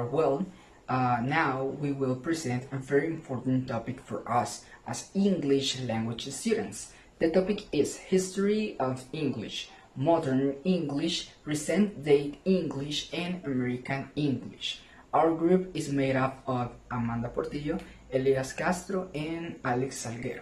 are well. Now we will present a very important topic for us as English language students. The topic is History of English, Modern English, Recent Date English, and American English. Our group is made up of Amanda Portillo, Elias Castro, and Alex Salguero.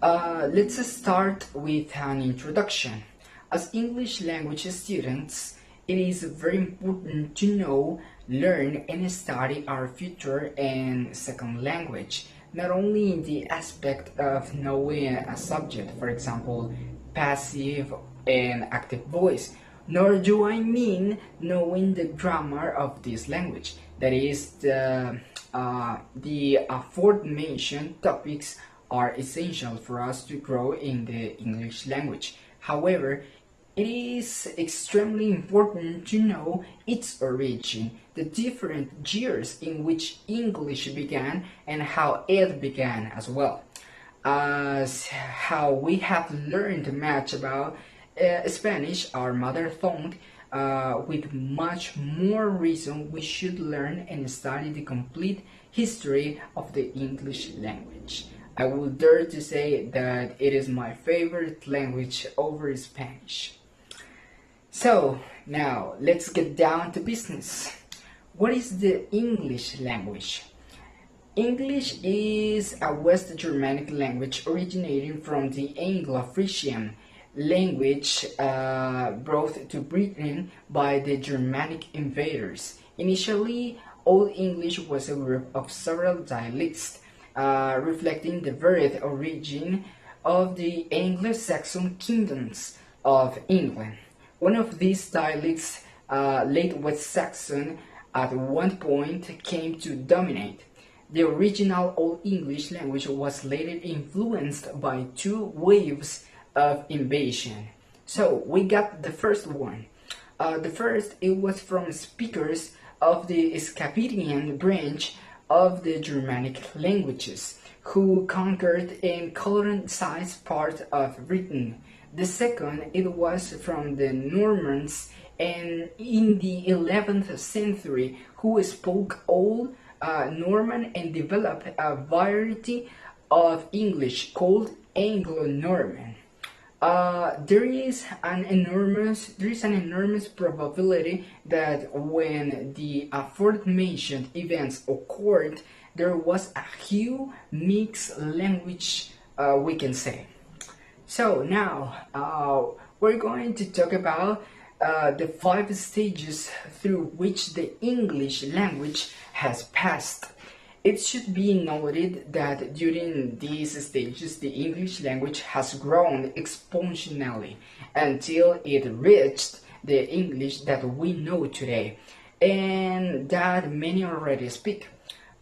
Let's start with an introduction. As English language students, it is very important to know, learn, and study our future and second language, not only in the aspect of knowing a subject, for example, passive and active voice, nor do I mean knowing the grammar of this language. That is, the aforementioned topics are essential for us to grow in the English language. However, it is extremely important to know its origin, the different years in which English began and how it began as well. As how we have learned much about Spanish, our mother tongue, with much more reason we should learn and study the complete history of the English language. I will dare to say that it is my favorite language over Spanish. So, now let's get down to business. What is the English language? English is a West Germanic language originating from the Anglo-Frisian language brought to Britain by the Germanic invaders. Initially, Old English was a group of several dialects reflecting the varied origin of the Anglo-Saxon kingdoms of England. One of these dialects, late West Saxon, at one point came to dominate. The original Old English language was later influenced by two waves of invasion. So we got the first one. The first, it was from speakers of the Scandinavian branch of the Germanic languages, who conquered and colonized part of Britain. The second, it was from the Normans, and in the 11th century, who spoke Old Norman and developed a variety of English called Anglo-Norman. There is an enormous probability that when the aforementioned events occurred, there was a huge mixed language, we can say. So now we're going to talk about the 5 stages through which the English language has passed. It should be noted that during these stages the English language has grown exponentially until it reached the English that we know today and that many already speak.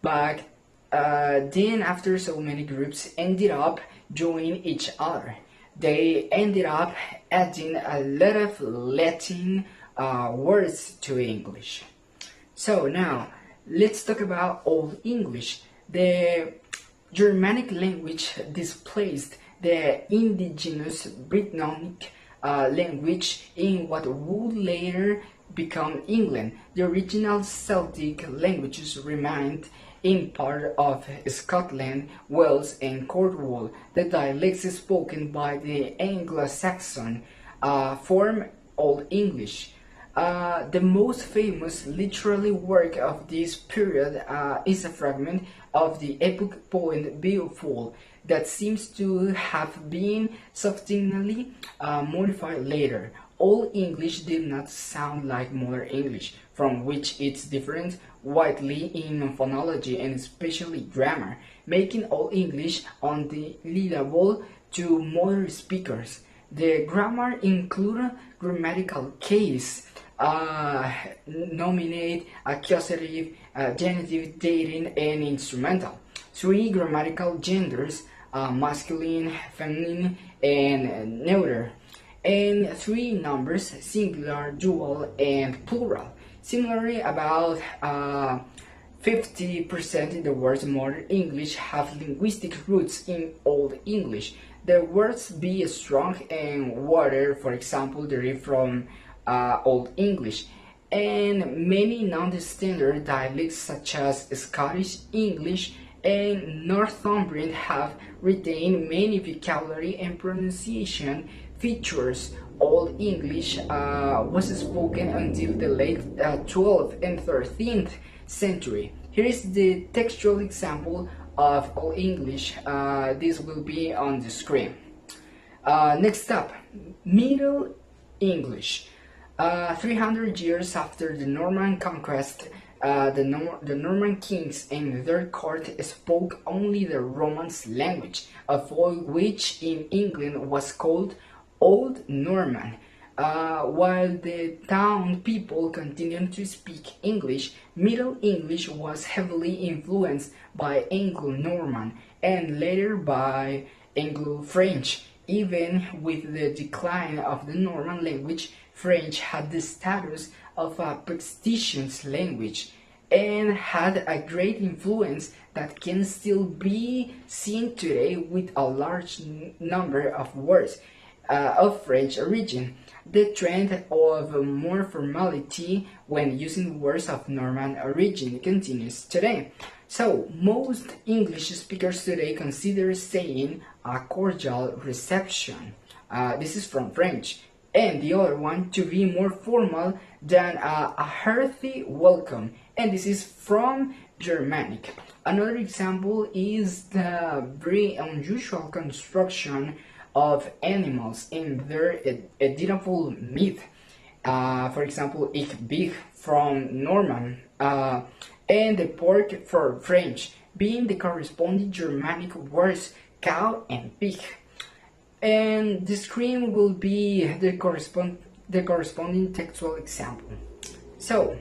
But then after so many groups ended up joining each other, they ended up adding a lot of Latin words to English. So now, let's talk about Old English. The Germanic language displaced the indigenous Brittonic language in what would later become England. The original Celtic languages remained in part of Scotland, Wales, and Cornwall. The dialects spoken by the Anglo-Saxon form Old English. The most famous literary work of this period is a fragment of the epic poem Beowulf that seems to have been substantially modified later. Old English did not sound like Modern English, from which it differs widely in phonology and especially grammar, making Old English unintelligible to modern speakers. The grammar included grammatical case, nominate, accusative, genitive, dative, and instrumental. 3 grammatical genders, masculine, feminine, and neuter. And 3 numbers, singular, dual, and plural. Similarly, about 50% of the words Modern English have linguistic roots in Old English. The words be strong and water, for example, derive from Old English. and many non-standard dialects such as Scottish English and Northumbrian have retained many vocabulary and pronunciation features. Old English was spoken until the late 12th and 13th century. Here is the textual example of Old English. This will be on the screen. Next up, Middle English. 300 years after the Norman conquest, the Norman kings and their court spoke only the Romance language, of which in England was called Old Norman. While the town people continued to speak English, Middle English was heavily influenced by Anglo-Norman and later by Anglo-French. Even with the decline of the Norman language, French had the status of a prestigious language and had a great influence that can still be seen today with a large number of words of French origin. The trend of more formality when using words of Norman origin continues today. So, most English speakers today consider saying a cordial reception. This is from French. And the other one to be more formal than a hearty welcome. And this is from Germanic. Another example is the very unusual construction of animals in their Oedipal myth. For example, ich bin from Norman, and the pork for French, being the corresponding Germanic words cow and pig. And the screen will be the corresponding textual example. So,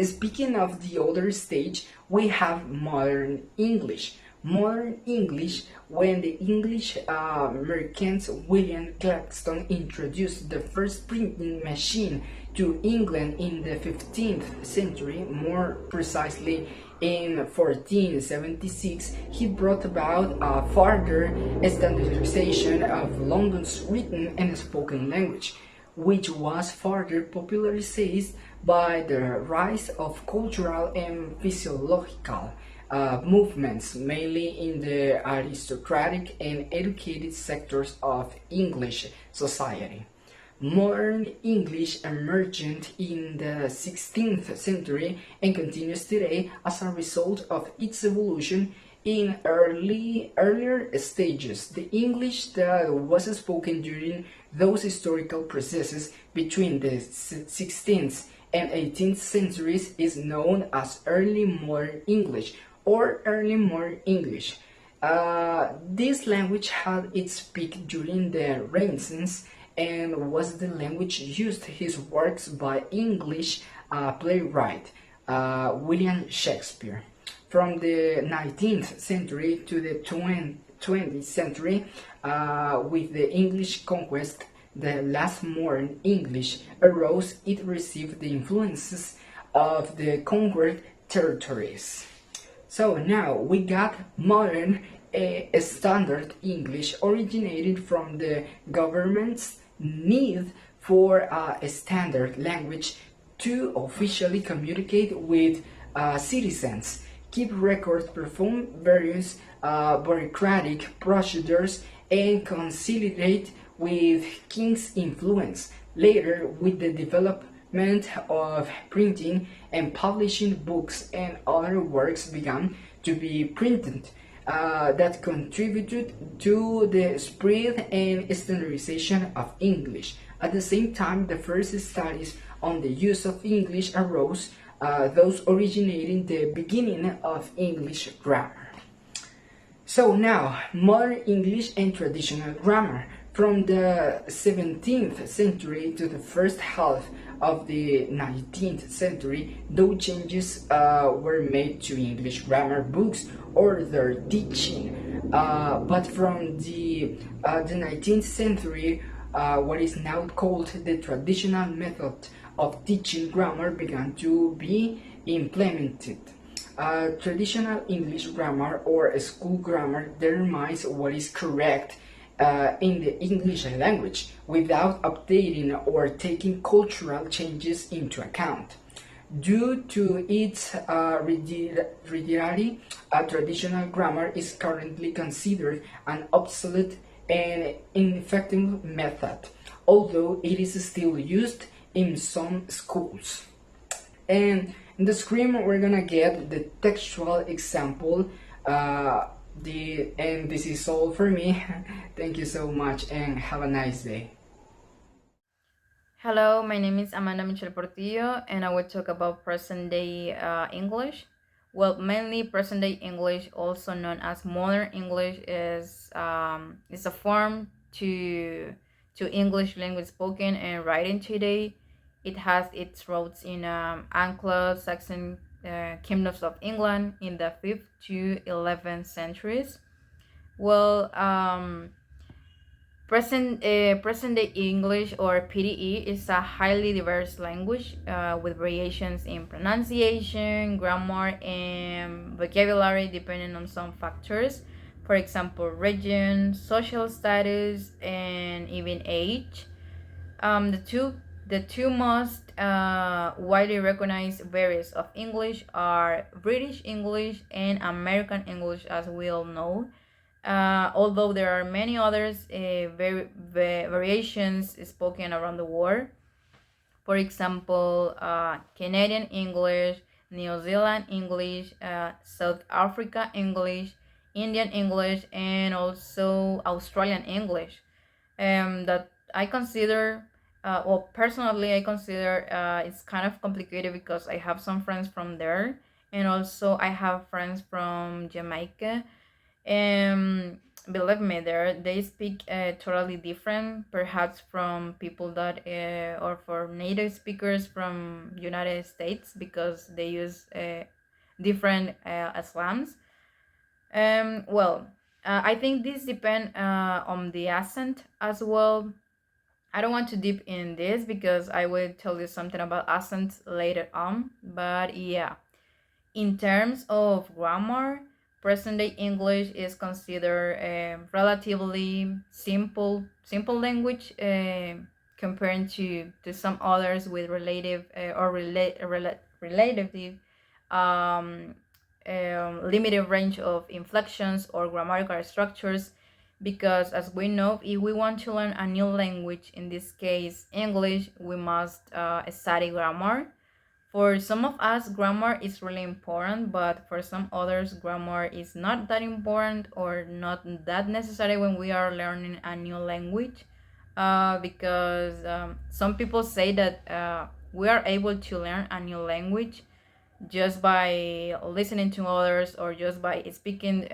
speaking of the other stage, we have Modern English. Modern English, when the English merchant William Gladstone introduced the first printing machine to England in the 15th century, more precisely in 1476, he brought about a further standardization of London's written and spoken language, which was further popularized by the rise of cultural and physiological movements, mainly in the aristocratic and educated sectors of English society. Modern English emerged in the 16th century and continues today as a result of its evolution in earlier stages. The English that was spoken during those historical processes between the 16th and 18th centuries is known as Early Modern English or Early Modern English. This language had its peak during the Renaissance and was the language used in his works by English playwright William Shakespeare. From the 19th century to the 20th century, with the English conquest, the last modern English arose. It received the influences of the conquered territories. So now we got modern standard English originated from the government's need for a standard language to officially communicate with citizens, keep records, perform various bureaucratic procedures, and consolidate with king's influence. Later, with the development of printing and publishing, books and other works began to be printed that contributed to the spread and standardization of English. At the same time, the first studies on the use of English arose, those originating the beginning of English grammar. So now, modern English and traditional grammar. From the 17th century to the first half of the 19th century, no changes were made to English grammar books or their teaching. But from the 19th century, what is now called the traditional method of teaching grammar began to be implemented. Traditional English grammar or school grammar determines what is correct in the English language without updating or taking cultural changes into account. Due to its rigidity, traditional grammar is currently considered an obsolete and ineffective method, although it is still used in some schools. And in the screen, we're gonna get the textual example. And this is all for me. Thank you so much, and have a nice day. Hello, my name is Amanda Michel Portillo, and I will talk about present day English. Well, mainly present day English, also known as modern English, is a form to English language spoken and writing today. It has its roots in Anglo-Saxon kingdoms of England in the 5th to 11th centuries. Well, present day English or PDE is a highly diverse language with variations in pronunciation, grammar, and vocabulary depending on some factors. For example, region, social status, and even age. The two most widely recognized variants of English are British English and American English, as we all know. Although there are many others variations spoken around the world. For example, Canadian English, New Zealand English, South Africa English, Indian English, and also Australian English. That I consider, well, personally, I consider it's kind of complicated because I have some friends from there, and also I have friends from Jamaica. um Believe me, there they speak totally different, perhaps from people that or for native speakers from United States, because they use different slangs. Well, I think this depend on the accent as well. I don't want to deep in this because I will tell you something about accents later on, but yeah, in terms of grammar, present day English is considered a relatively simple language compared to some others with relative relatively um, limited range of inflections or grammatical structures. Because as we know, if we want to learn a new language, in this case English, we must study grammar. For some of us, grammar is really important, but for some others, grammar is not that important or not that necessary when we are learning a new language. Because some people say that we are able to learn a new language just by listening to others or just by speaking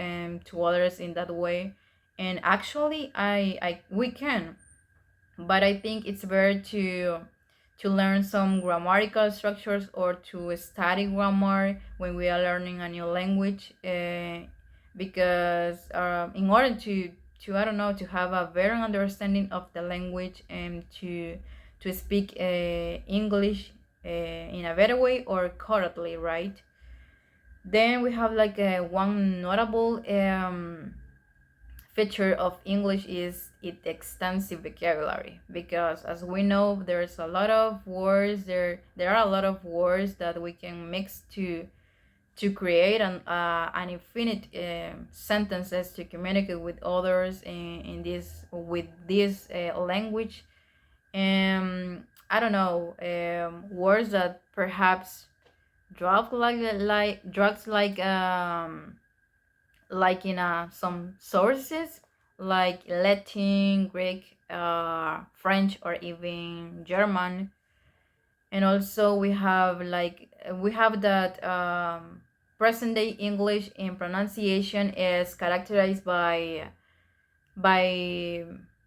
to others in that way. And actually, I we can, but I think it's better to learn some grammatical structures or to study grammar when we are learning a new language, because in order to I don't know, to have a better understanding of the language and to speak English in a better way or correctly, right? Then we have like one notable feature of English is its extensive vocabulary, because as we know, there's a lot of words there are a lot of words that we can mix to create an infinite sentences to communicate with others in this with this language. I don't know, words that perhaps drugs like in some sources like Latin, Greek, French, or even German. And also we have that present day English in pronunciation is characterized by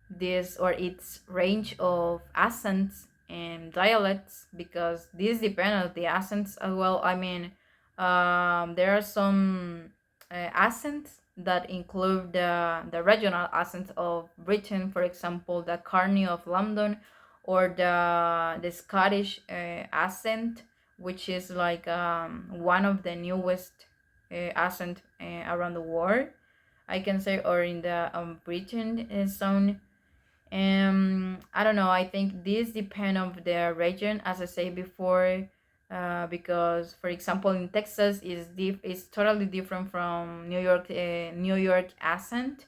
this or its range of accents and dialects, because these depend on the accents as well. I mean, there are some accents that include the regional accents of Britain, for example, the Carney of London, or the Scottish accent, which is like one of the newest accent around the world. I can say, or in the Britain zone. I don't know. I think this depend of the region, as I said before, because for example in Texas is totally different from New York accent,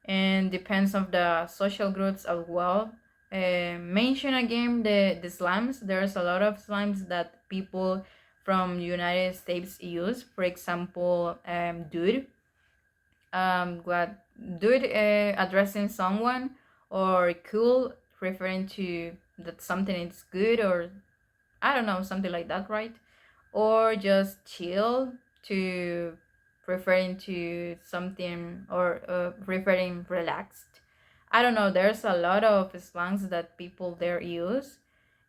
and depends on the social groups as well. Mention again the slums. There's a lot of slums that people from United States use. For example, what dude addressing someone, or cool referring to that something is good, or I don't know, something like that, right? Or just chill to referring to something, or referring relaxed. I don't know, there's a lot of slangs that people there use.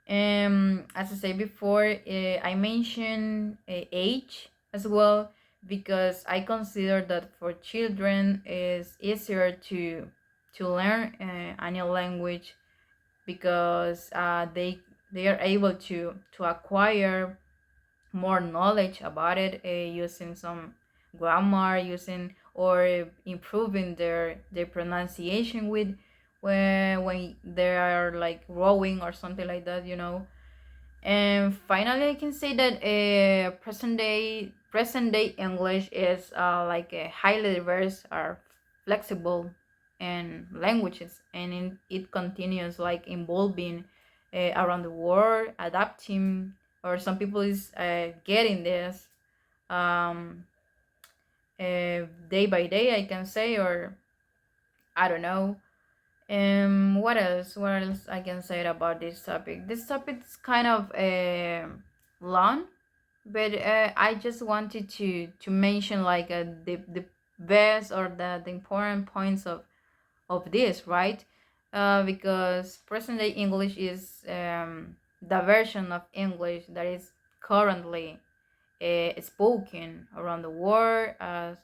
As I said before, I mentioned age as well, because I consider that for children is easier to learn a new language, because they are able to acquire more knowledge about it, using some grammar, using or improving their pronunciation with when they are like rowing or something like that, you know. And finally, I can say that present day English is like a highly diverse or flexible and languages, and it continues like evolving around the world, adapting, or some people is getting this um, day by day, I can say, or I don't know. What else? What else I can say about this topic? This topic is kind of long, but I just wanted to mention like the best, or the important points of this, right? Because present day English is the version of English that is currently spoken around the world, as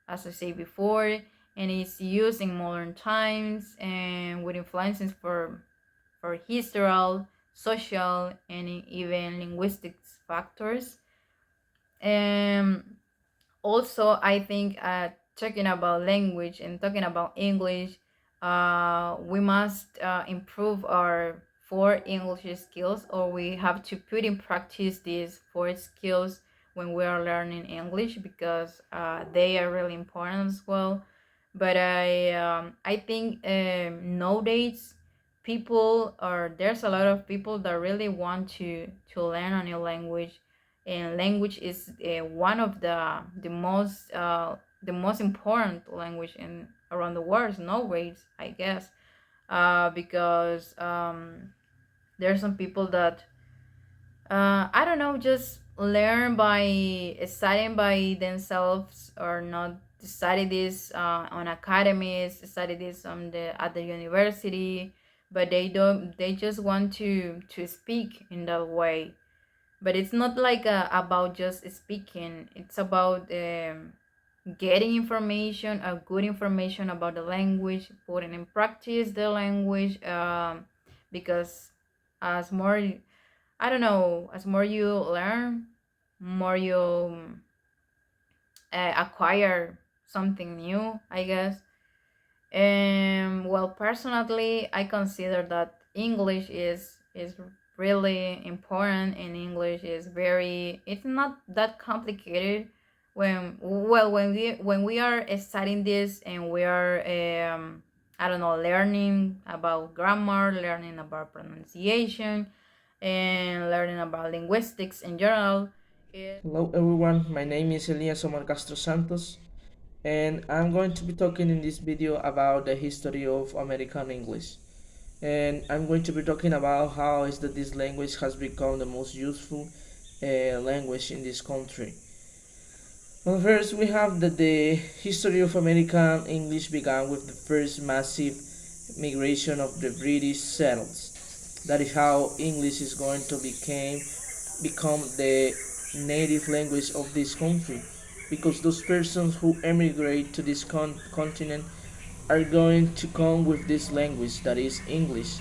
I said before, and it's used in modern times and with influences for historical, social, and even linguistic factors. And also, I think talking about language and talking about English, we must improve our four English skills, or we have to put in practice these four skills when we are learning English, because they are really important as well. But I think nowadays people, or there's a lot of people that really want to learn a new language, and language is one of the most important language in around the world nowadays, I guess. Because there's some people that I don't know, just learn by studying by themselves, or not study this on academies, study this on the at the university, but they just want to speak in that way. But it's not like about just speaking, it's about getting information, good information about the language, putting in practice the language, because as more, I don't know, as more you learn, more you acquire something new, I guess. And well, personally, I consider that English is really important, and English is very. It's not that complicated when we are studying this, and we are I don't know, learning about grammar, learning about pronunciation, and learning about linguistics in general. Hello everyone, my name is Elias Omar Castro Santos, and I'm going to be talking in this video about the history of American English. And I'm going to be talking about how is that this language has become the most useful language in this country. Well, first we have that the history of American English began with the first massive migration of the British settlers. That is how English is going to become the native language of this country, because those persons who emigrate to this continent are going to come with this language, that is English.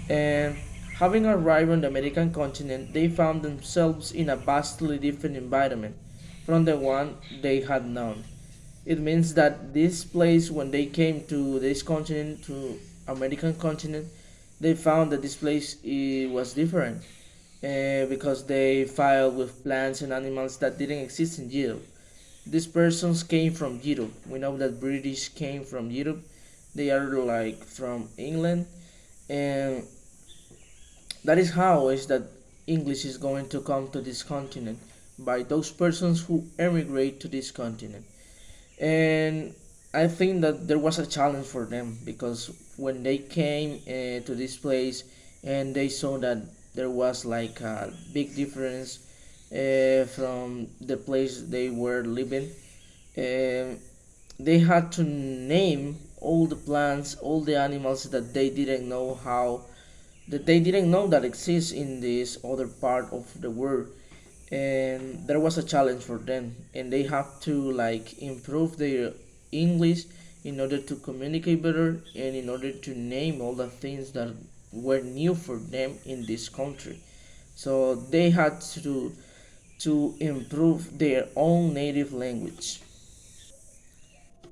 And having arrived on the American continent, they found themselves in a vastly different environment from the one they had known. It means that this place, when they came to this continent, to American continent, they found that this place was different because they filed with plants and animals that didn't exist in Europe. These persons came from Europe. We know that British came from Europe. They are like from England, and that is how is that English is going to come to this continent by those persons who emigrate to this continent. And I think that there was a challenge for them because when they came to this place and they saw that there was like a big difference from the place they were living, uh, they had to name all the plants, all the animals that they didn't know how, that they didn't know that exists in this other part of the world. And there was a challenge for them, and they have to like improve their English in order to communicate better and in order to name all the things that were new for them in this country. So they had to improve their own native language.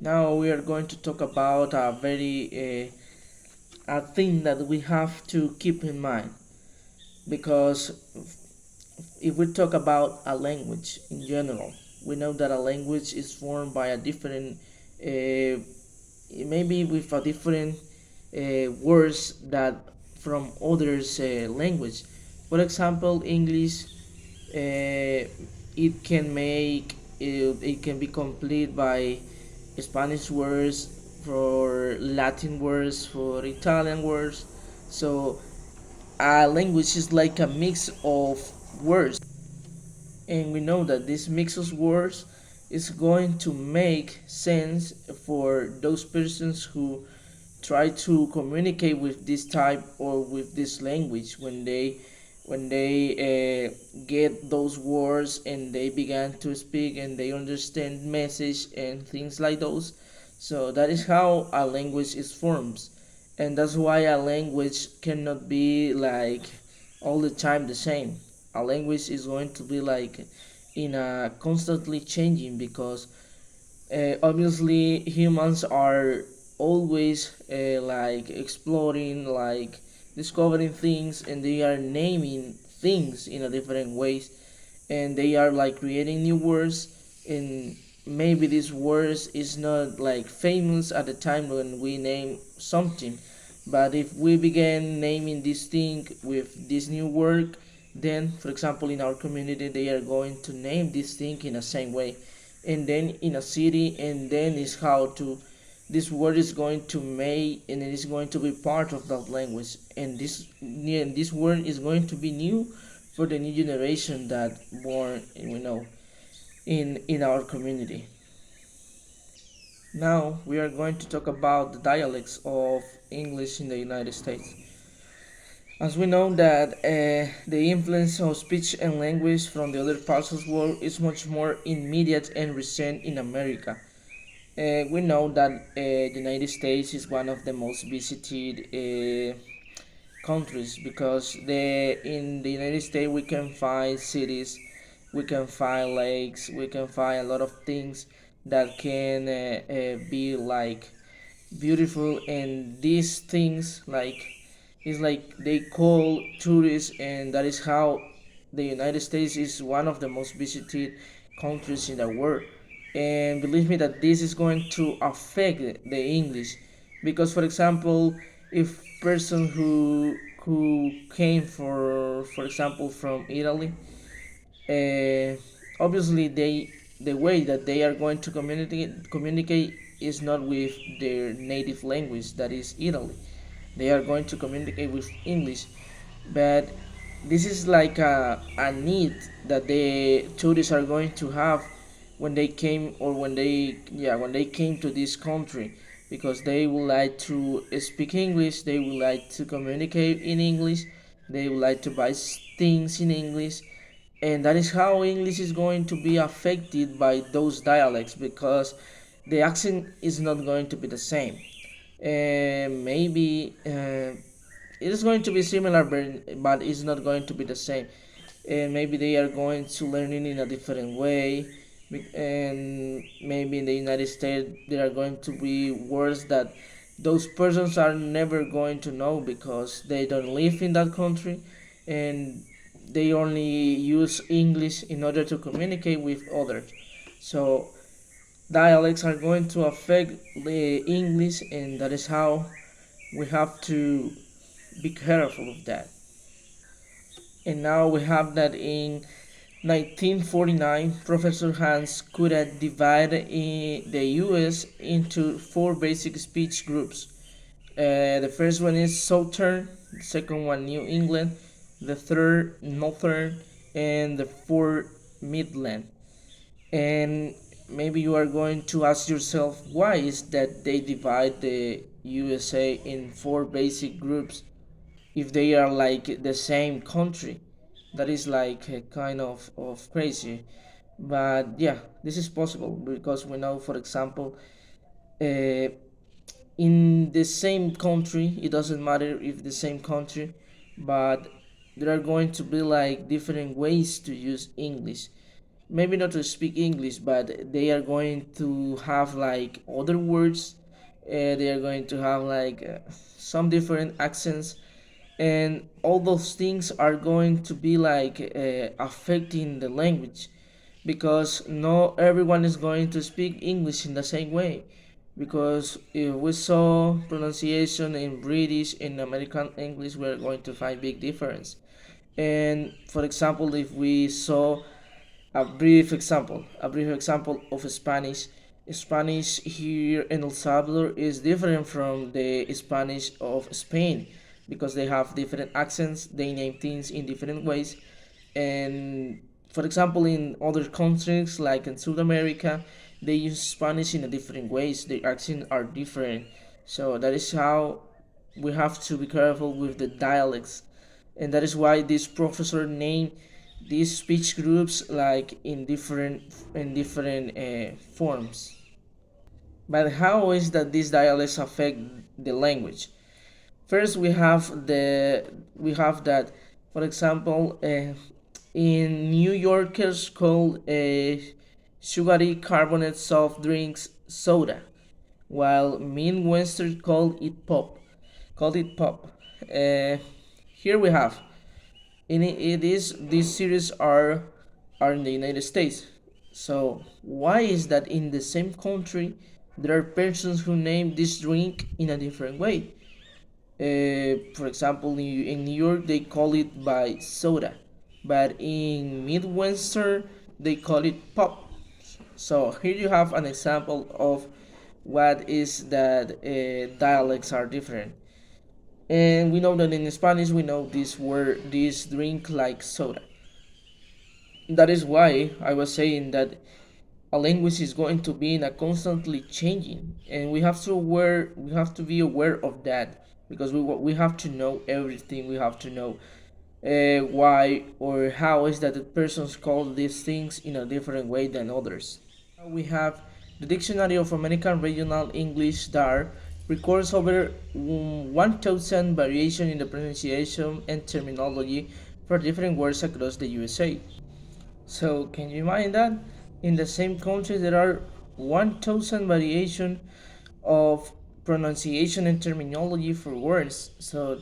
Now we are going to talk about a very a thing that we have to keep in mind, because if we talk about a language in general, we know that a language is formed by a different, maybe with a different words that from others' language. For example, English, it can make it can be complete by Spanish words, for Latin words, for Italian words. So a language is like a mix of words, and we know that this mix of words is going to make sense for those persons who try to communicate with this type or with this language. When they get those words and they began to speak and they understand message and things like those. So that is how a language is formed, and that's why a language cannot be like all the time the same. A language is going to be like in a constantly changing, because obviously humans are always like exploring, like discovering things, and they are naming things in a different ways, and they are like creating new words. And maybe this words is not like famous at the time when we name something, but if we begin naming this thing with this new word, then for example in our community they are going to name this thing in the same way, and then in a city, and then is how to this word is going to make, and it is going to be part of that language, and this word is going to be new for the new generation that born, we know, in our community. Now we are going to talk about the dialects of English in the United States. As we know that the influence of speech and language from the other parts of the world is much more immediate and recent in America. We know that the United States is one of the most visited countries, because in the United States we can find cities, we can find lakes, we can find a lot of things that can be like beautiful, and these things like is like they call tourists, and that is how the United States is one of the most visited countries in the world. And believe me that this is going to affect the English, because for example, if person who came for example from Italy, uh, obviously the way that they are going to communicate is not with their native language, that is Italy. They are going to communicate with English, but this is like a need that the tourists are going to have when they came, or when they came to this country, because they would like to speak English, they would like to communicate in English, they would like to buy things in English, and that is how English is going to be affected by those dialects, because the accent is not going to be the same. Maybe it is going to be similar, but it's not going to be the same. And maybe they are going to learn it in a different way. And maybe in the United States there are going to be words that those persons are never going to know because they don't live in that country, and they only use English in order to communicate with others. So dialects are going to affect the English, and that is how we have to be careful of that. And now we have that in 1949, Professor Hans Kura divided the US into four basic speech groups. The first one is Southern, the second one New England, the third Northern, and the fourth Midland. And maybe you are going to ask yourself, why is that they divide the USA in four basic groups if they are like the same country? That is like a kind of crazy. But yeah, this is possible because we know, for example, uh, in the same country, it doesn't matter if the same country, but there are going to be like different ways to use English. Maybe not to speak English, but they are going to have like other words. They are going to have like some different accents, and all those things are going to be like affecting the language, because not everyone is going to speak English in the same way. Because if we saw pronunciation in British and American English, we're going to find big difference. And for example, if we saw a brief example of Spanish here in El Salvador is different from the Spanish of Spain, because they have different accents, they name things in different ways. And for example, in other countries like in South America, they use Spanish in a different ways, their accents are different. So that is how we have to be careful with the dialects, and that is why this professor named these speech groups like in different forms. But how is that these dialects affect the language? First, we have that, for example, in New Yorkers call sugary carbonate soft drinks soda, while Midwestern called it pop. Uh, Here we have it is these series are in the United States. So why is that in the same country there are persons who name this drink in a different way? For example, in New York they call it by soda, but in Midwestern they call it pop. So here you have an example of what is that dialects are different. And we know that in Spanish we know this drink like soda. That is why I was saying that a language is going to be in a constantly changing, and we have to be aware of that, because we have to know everything. We have to know why or how is that the persons call these things in a different way than others. We have the Dictionary of American Regional English (DAR) records over 1,000 variations in the pronunciation and terminology for different words across the USA. So can you imagine that? In the same country there are 1,000 variation of pronunciation and terminology for words. So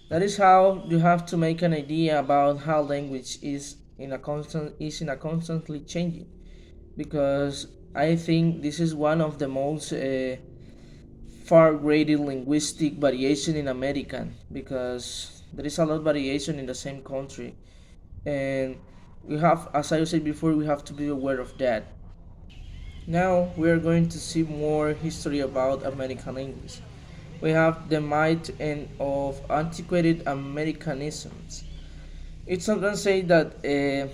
that is how you have to make an idea about how language is in a constantly changing. Because I think this is one of the most far-greater linguistic variation in American, because there is a lot of variation in the same country, and we have, as I said before, we have to be aware of that. Now we are going to see more history about American English. We have the might and of antiquated Americanisms. It's sometimes said that the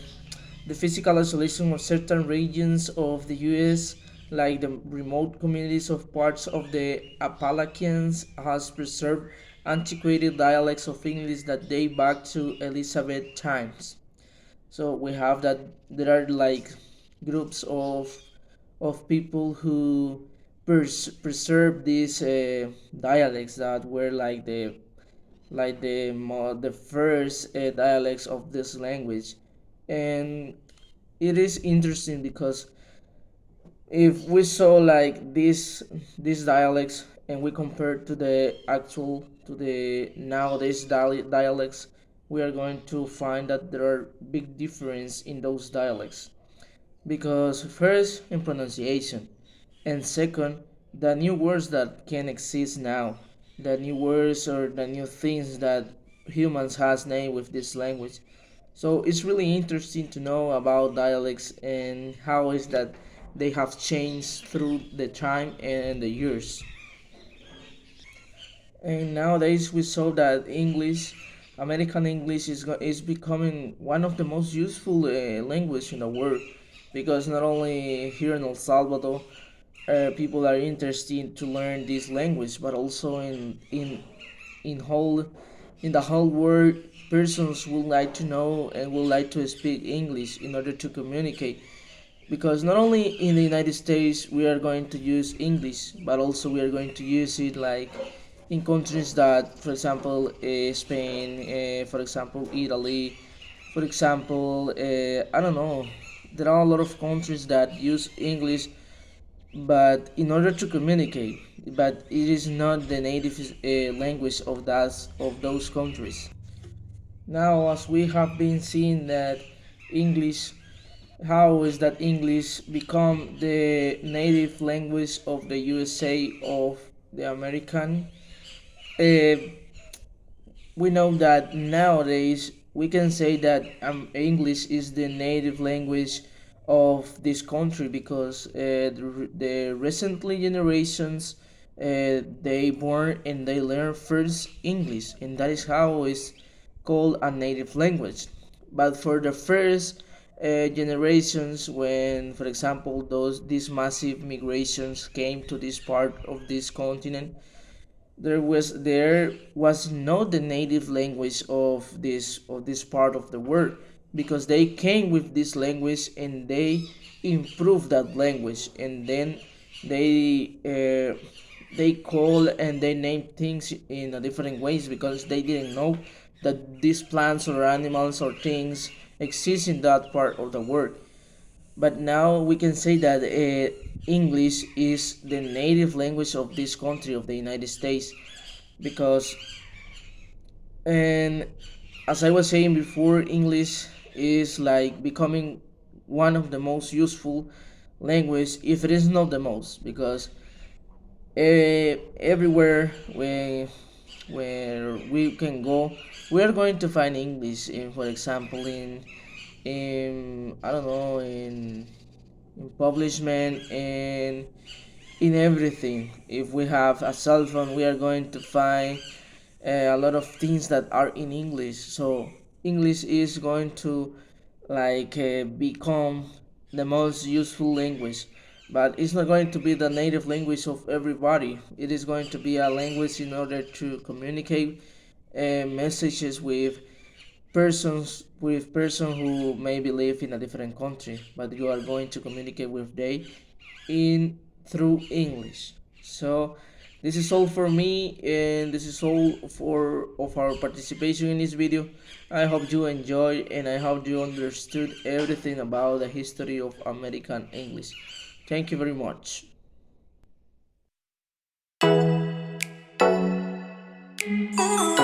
physical isolation of certain regions of the U.S., like the remote communities of parts of the Appalachians, has preserved antiquated dialects of English that date back to Elizabeth times. So we have that there are like groups of people who preserve these dialects that were like the first dialects of this language. And it is interesting because if we saw like these dialects and we compare to the actual to the nowadays dialects, we are going to find that there are big difference in those dialects, because first in pronunciation, and second the new words that can exist now, the new words or the new things that humans has named with this language. So it's really interesting to know about dialects and how is that they have changed through the time and the years. And nowadays we saw that English, American English, is becoming one of the most useful language in the world, because not only here in El Salvador, people are interested to learn this language, but also in whole in the whole world, persons would like to know and would like to speak English in order to communicate, because not only in the United States we are going to use English, but also we are going to use it like in countries that, for example, Spain, for example, Italy, for example, I don't know. There are a lot of countries that use English, but in order to communicate, but it is not the native language of those countries. Now, as we have been seeing that English, how is that English become the native language of the USA, of the American? Uh, we know that nowadays we can say that English is the native language of this country, because the recently generations, they born and they learn first English, and that is how it's called a native language. But for the first generations, when, for example, these massive migrations came to this part of this continent, there was not the native language of this part of the world, because they came with this language and they improved that language, and then they they call and they name things in a different ways, because they didn't know that these plants or animals or things exist in that part of the world. But now we can say that English is the native language of this country, of the United States, because, and as I was saying before, English is like becoming one of the most useful language, if it is not the most, because everywhere where we can go, we are going to find English. In, for example, in I don't know, in publishment and in everything. If we have a cell phone, we are going to find a lot of things that are in English. So English is going to like become the most useful language, but it's not going to be the native language of everybody. It is going to be a language in order to communicate messages with person who maybe live in a different country, but you are going to communicate with they in through English. So this is all for me, and this is all for of our participation in this video. I hope you enjoyed, and I hope you understood everything about the history of American English. Thank you very much. Ooh.